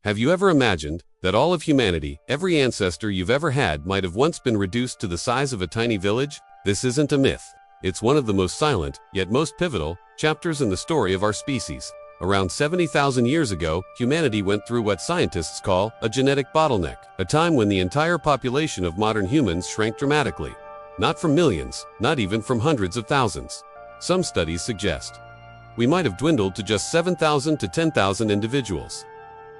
Have you ever imagined that all of humanity, every ancestor you've ever had, might have once been reduced to the size of a tiny village? This isn't a myth. It's one of the most silent, yet most pivotal, chapters in the story of our species. Around 70,000 years ago, humanity went through what scientists call a genetic bottleneck, a time when the entire population of modern humans shrank dramatically. Not from millions, not even from hundreds of thousands. Some studies suggest we might have dwindled to just 7,000 to 10,000 individuals.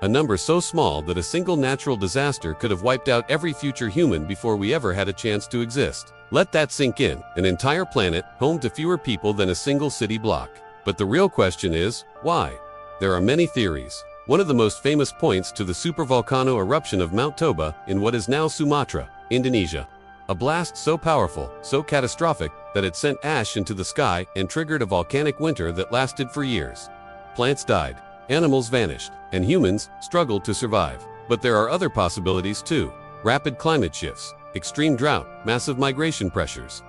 A number so small that a single natural disaster could have wiped out every future human before we ever had a chance to exist. Let that sink in. An entire planet, home to fewer people than a single city block. But the real question is, why? There are many theories. One of the most famous points to the supervolcano eruption of Mount Toba in what is now Sumatra, Indonesia. A blast so powerful, so catastrophic, that it sent ash into the sky and triggered a volcanic winter that lasted for years. Plants died, animals vanished, and humans struggled to survive. But there are other possibilities too. Rapid climate shifts, extreme drought, massive migration pressures,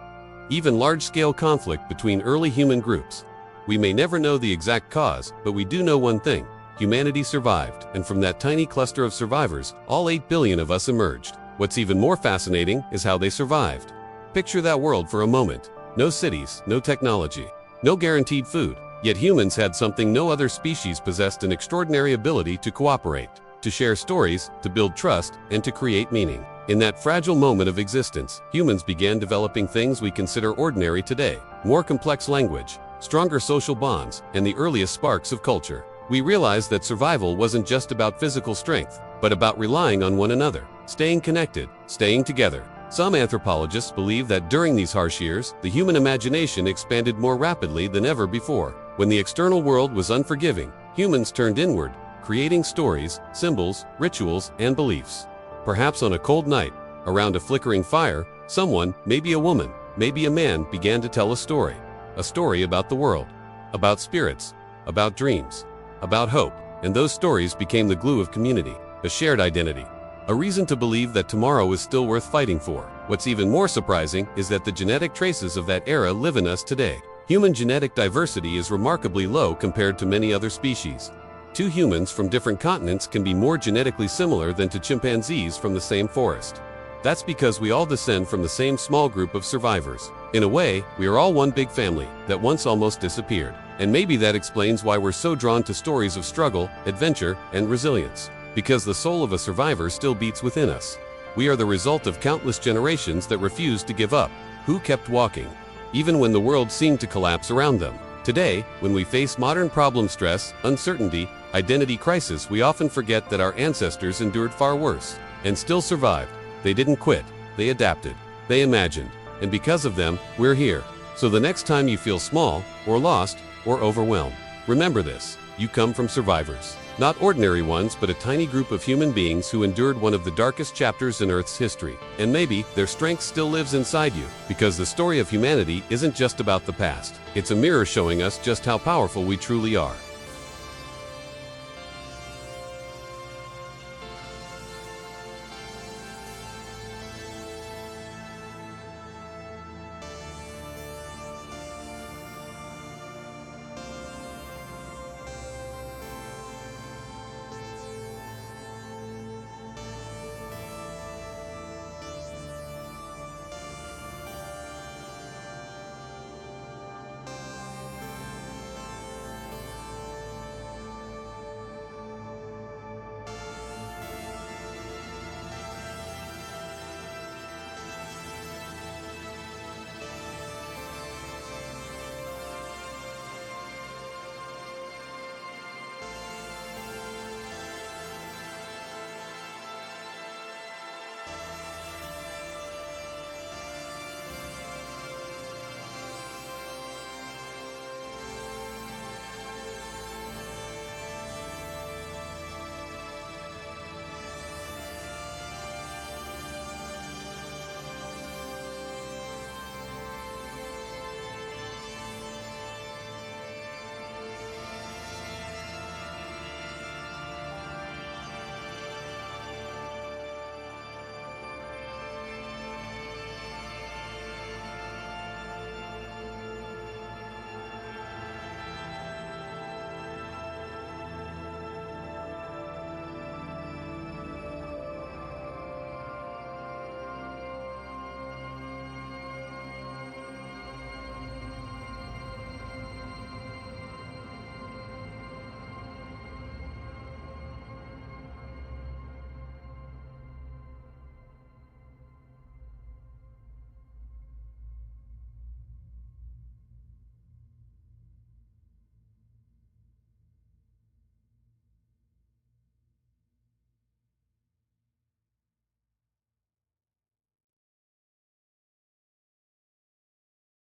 even large-scale conflict between early human groups. We may never know the exact cause, but we do know one thing. Humanity survived, and from that tiny cluster of survivors, all 8 billion of us emerged. What's even more fascinating is how they survived. Picture that world for a moment. No cities, no technology, no guaranteed food. Yet humans had something no other species possessed: an extraordinary ability to cooperate, to share stories, to build trust, and to create meaning. In that fragile moment of existence, humans began developing things we consider ordinary today: more complex language, stronger social bonds, and the earliest sparks of culture. We realized that survival wasn't just about physical strength, but about relying on one another, staying connected, staying together. Some anthropologists believe that during these harsh years, the human imagination expanded more rapidly than ever before. When the external world was unforgiving, humans turned inward, creating stories, symbols, rituals, and beliefs. Perhaps on a cold night, around a flickering fire, someone, maybe a woman, maybe a man, began to tell a story about the world, about spirits, about dreams, about hope, and those stories became the glue of community, a shared identity, a reason to believe that tomorrow is still worth fighting for. What's even more surprising is that the genetic traces of that era live in us today. Human genetic diversity is remarkably low compared to many other species. Two humans from different continents can be more genetically similar than to chimpanzees from the same forest. That's because we all descend from the same small group of survivors. In a way, we are all one big family that once almost disappeared. And maybe that explains why we're so drawn to stories of struggle, adventure, and resilience. Because the soul of a survivor still beats within us. We are the result of countless generations that refused to give up, who kept walking, even when the world seemed to collapse around them. Today, when we face modern problem, stress, uncertainty, identity crisis, we often forget that our ancestors endured far worse and still survived. They didn't quit, they adapted, they imagined, and because of them, we're here. So the next time you feel small, or lost, or overwhelmed, remember this: you come from survivors. Not ordinary ones, but a tiny group of human beings who endured one of the darkest chapters in Earth's history. And maybe their strength still lives inside you, because the story of humanity isn't just about the past. It's a mirror showing us just how powerful we truly are.